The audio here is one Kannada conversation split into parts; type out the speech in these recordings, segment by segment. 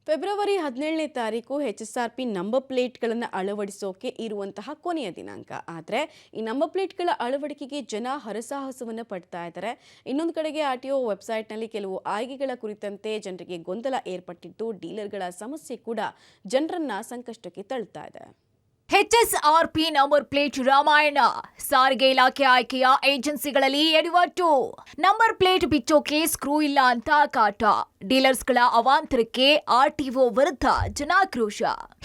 ಫೆಬ್ರವರಿ 17ನೇ ತಾರೀಕು HSRP ನಂಬರ್ ಪ್ಲೇಟ್ಗಳನ್ನು ಅಳವಡಿಸೋಕೆ ಇರುವಂತಹ ಕೊನೆಯ ದಿನಾಂಕ. ಆದರೆ ಈ ನಂಬರ್ ಪ್ಲೇಟ್ಗಳ ಅಳವಡಿಕೆಗೆ ಜನ ಹರಸಾಹಸವನ್ನು ಪಡ್ತಾ ಇದ್ದಾರೆ. ಇನ್ನೊಂದು ಕಡೆಗೆ RTO ವೆಬ್ಸೈಟ್ನಲ್ಲಿ ಕೆಲವು ಆಯ್ಕೆಗಳ ಕುರಿತಂತೆ ಜನರಿಗೆ ಗೊಂದಲ ಏರ್ಪಟ್ಟಿದ್ದು, ಡೀಲರ್ಗಳ ಸಮಸ್ಯೆ ಕೂಡ ಜನರನ್ನ ಸಂಕಷ್ಟಕ್ಕೆ ತಳ್ಳುತ್ತಾ ಇದೆ. HSRP number plate Ramayana. ಸಾರಿಗೆ ಇಲಾಖೆ ಆಯ್ಕೆಯ ಏಜೆನ್ಸಿಗಳಲ್ಲಿ ಎಡವಟ್ಟು. ನಂಬರ್ ಪ್ಲೇಟ್ ಬಿಚ್ಚೋಕೆ ಸ್ಕ್ರೂ ಇಲ್ಲ ಅಂತ ಕಾಟ. ಡೀಲರ್ಸ್ಗಳ ಅವಾಂತರಕ್ಕೆ RTO ವಿರುದ್ಧ ಜನಾಕ್ರೋಶ.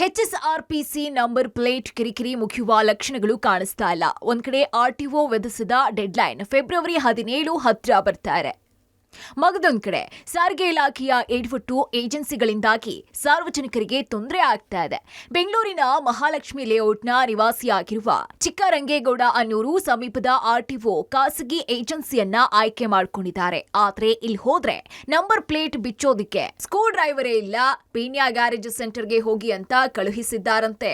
HSRPC ನಂಬರ್ ಪ್ಲೇಟ್ ಕಿರಿಕಿರಿ ಮುಗಿಯುವ ಲಕ್ಷಣಗಳು ಕಾಣಿಸ್ತಾ ಇಲ್ಲ. ಒಂದ್ ಕಡೆ RTO ವಿಧಿಸಿದ ಡೆಡ್ಲೈನ್ ಫೆಬ್ರವರಿ 17 ಹತ್ರ ಬರ್ತಾ ಇದೆ. ಮಗದೊಂದ್ ಕಡೆ ಸಾರಿಗೆ ಇಲಾಖೆಯ ಎಡವಟ್ಟು ಏಜೆನ್ಸಿಗಳಿಂದಾಗಿ ಸಾರ್ವಜನಿಕರಿಗೆ ತೊಂದರೆ ಆಗ್ತಾ ಇದೆ. ಬೆಂಗಳೂರಿನ ಮಹಾಲಕ್ಷ್ಮಿ ಲೇಔಟ್ನ ನಿವಾಸಿಯಾಗಿರುವ ಚಿಕ್ಕರಂಗೇಗೌಡ ಅನ್ನೂರು ಸಮೀಪದ RTO ಖಾಸಗಿ ಏಜೆನ್ಸಿಯನ್ನ ಆಯ್ಕೆ ಮಾಡಿಕೊಂಡಿದ್ದಾರೆ. ಆದ್ರೆ ಇಲ್ಲಿ ಹೋದ್ರೆ ನಂಬರ್ ಪ್ಲೇಟ್ ಬಿಚ್ಚೋದಿಕ್ಕೆ ಸ್ಕ್ರೂ ಡ್ರೈವರೇ ಇಲ್ಲ, ಪೀಣ್ಯ ಗ್ಯಾರೇಜ್ ಸೆಂಟರ್ಗೆ ಹೋಗಿ ಅಂತ ಕಳುಹಿಸಿದ್ದಾರಂತೆ.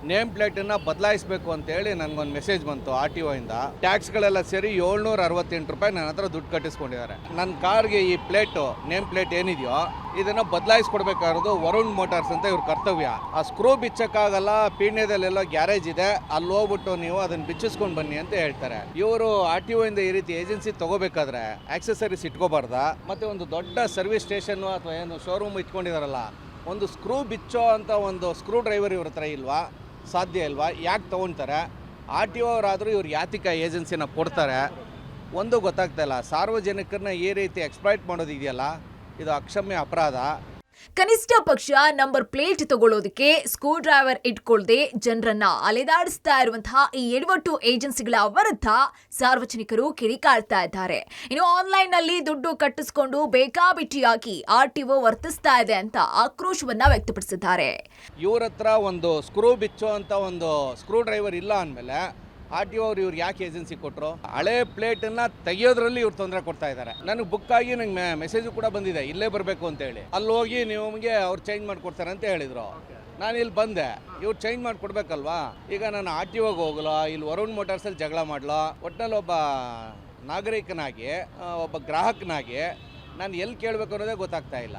ನೇಮ್ ಪ್ಲೇಟನ್ನು ಬದಲಾಯಿಸಬೇಕು ಅಂತೇಳಿ ನನಗೊಂದು ಮೆಸೇಜ್ ಬಂತು RTO ಇಂದ. ಟ್ಯಾಕ್ಸ್ಗಳೆಲ್ಲ ಸೇರಿ 768 ರೂಪಾಯಿ ನನ್ನ ಹತ್ರ ದುಡ್ಡು ಕಟ್ಟಿಸ್ಕೊಂಡಿದ್ದಾರೆ. ನನ್ನ ಕಾರ್ಗೆ ಈ ಪ್ಲೇಟು ನೇಮ್ ಪ್ಲೇಟ್ ಏನಿದೆಯೋ ಇದನ್ನು ಬದಲಾಯಿಸ್ಕೊಡ್ಬೇಕಾಗಿರೋದು ವರುಣ್ ಮೋಟಾರ್ಸ್ ಅಂತ ಇವ್ರ ಕರ್ತವ್ಯ. ಆ ಸ್ಕ್ರೂ ಬಿಚ್ಚಕ್ಕಾಗಲ್ಲ, ಪೀಣ್ಯದಲ್ಲೆಲ್ಲೋ ಗ್ಯಾರೇಜ್ ಇದೆ, ಅಲ್ಲಿ ಹೋಗ್ಬಿಟ್ಟು ನೀವು ಅದನ್ನು ಬಿಚ್ಚಿಸ್ಕೊಂಡು ಬನ್ನಿ ಅಂತ ಹೇಳ್ತಾರೆ. ಇವರು RTO ಇಂದ ಈ ರೀತಿ ಏಜೆನ್ಸಿ ತಗೋಬೇಕಾದ್ರೆ ಆಕ್ಸೆಸರೀಸ್ ಇಟ್ಕೋಬಾರ್ದಾ? ಮತ್ತು ಒಂದು ದೊಡ್ಡ ಸರ್ವಿಸ್ ಸ್ಟೇಷನ್ ಅಥವಾ ಏನು ಶೋರೂಮ್ ಇಟ್ಕೊಂಡಿದಾರಲ್ಲ, ಒಂದು ಸ್ಕ್ರೂ ಬಿಚ್ಚೋ ಅಂತ ಒಂದು ಸ್ಕ್ರೂ ಡ್ರೈವರ್ ಇವ್ರ ಹತ್ರ ಇಲ್ವಾ? ಸಾಧ್ಯ ಇಲ್ವಾ? ಯಾಕೆ ತೊಗೊಳ್ತಾರೆ? RTO ಅವರಾದರೂ ಇವ್ರು ಯಾತಿಕ ಏಜೆನ್ಸಿನ ಕೊಡ್ತಾರೆ? ಒಂದು ಗೊತ್ತಾಗ್ತಾ ಇಲ್ಲ. ಸಾರ್ವಜನಿಕರನ್ನ ಈ ರೀತಿ ಎಕ್ಸ್ಪ್ಲಾಯ್ಟ್ ಮಾಡೋದಿದೆಯಲ್ಲ, ಇದು ಅಕ್ಷಮ್ಯ ಅಪರಾಧ. ಕನಿಷ್ಠ ಪಕ್ಷ ನಂಬರ್ ಪ್ಲೇಟ್ ತಗೊಳ್ಳೋದಕ್ಕೆ ಸ್ಕ್ರೂ ಡ್ರೈವರ್ ಇಟ್ಕೊಳ್ಳದೆ ಜನರನ್ನ ಅಲೆದಾಡಿಸ್ತಾ ಇರುವಂತಹ ಈ ಎಡವಟ್ಟು ಏಜೆನ್ಸಿಗಳ ವಿರುದ್ಧ ಸಾರ್ವಜನಿಕರು ಕಿಡಿಕಾರ್ತಾ ಇದ್ದಾರೆ. ಇನ್ನು ಆನ್ಲೈನ್ ನಲ್ಲಿ ದುಡ್ಡು ಕಟ್ಟಿಸಿಕೊಂಡು ಬೇಕಾಬಿಟ್ಟಿಯಾಗಿ RTO ವರ್ತಿಸ್ತಾ ಇದೆ ಅಂತ ಆಕ್ರೋಶವನ್ನ ವ್ಯಕ್ತಪಡಿಸಿದ್ದಾರೆ. ಇವ್ರ ಹತ್ರ ಒಂದು ಸ್ಕ್ರೂ ಬಿಚ್ಚೋ ಅಂತ ಒಂದು ಸ್ಕ್ರೂ ಡ್ರೈವರ್ ಇಲ್ಲ ಅಂದಮೇಲೆ RTO ಅವ್ರು ಇವ್ರು ಯಾಕೆ ಏಜೆನ್ಸಿ ಕೊಟ್ಟರು? ಹಳೆ ಪ್ಲೇಟನ್ನು ತೆಗಿಯೋದ್ರಲ್ಲಿ ಇವ್ರು ತೊಂದರೆ ಕೊಡ್ತಾ ಇದ್ದಾರೆ. ನನಗೆ ಬುಕ್ ಆಗಿ ನಂಗೆ ಮೆಸೇಜು ಕೂಡ ಬಂದಿದೆ, ಇಲ್ಲೇ ಬರಬೇಕು ಅಂತೇಳಿ. ಅಲ್ಲಿ ಹೋಗಿ ನಿಮಗೆ ಅವ್ರು ಚೇಂಜ್ ಮಾಡಿಕೊಡ್ತಾರೆ ಅಂತ ಹೇಳಿದರು. ನಾನು ಇಲ್ಲಿ ಬಂದೆ, ಇವ್ರು ಚೇಂಜ್ ಮಾಡಿಕೊಡ್ಬೇಕಲ್ವಾ? ಈಗ ನಾನು RTOಗೆ ಹೋಗಲ್ಲ, ಇಲ್ಲಿ ವರುಣ್ ಮೋಟಾರ್ಸಲ್ಲಿ ಜಗಳ ಮಾಡಲ. ಒಟ್ಟಿನಲ್ಲಿ ಒಬ್ಬ ನಾಗರಿಕನಾಗಿ, ಒಬ್ಬ ಗ್ರಾಹಕನಾಗಿ ನಾನು ಎಲ್ಲಿ ಕೇಳಬೇಕು ಅನ್ನೋದೇ ಗೊತ್ತಾಗ್ತಾ ಇಲ್ಲ.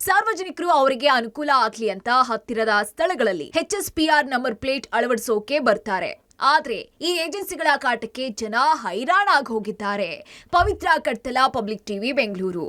ಸಾರ್ವಜನಿಕರು ಅವರಿಗೆ ಅನುಕೂಲ ಆಗ್ಲಿ ಅಂತ ಹತ್ತಿರದ ಸ್ಥಳಗಳಲ್ಲಿ HSPR ನಂಬರ್ ಪ್ಲೇಟ್ ಅಳವಡಿಸೋಕೆ ಬರ್ತಾರೆ. ಆದ್ರೆ ಈ ಏಜೆನ್ಸಿಗಳ ಕಾಟಕ್ಕೆ ಜನ ಹೈರಾಣಾಗಿ ಹೋಗಿದ್ದಾರೆ. ಪವಿತ್ರ ಕಡ್ತಲ, ಪಬ್ಲಿಕ್ ಟಿವಿ, ಬೆಂಗಳೂರು.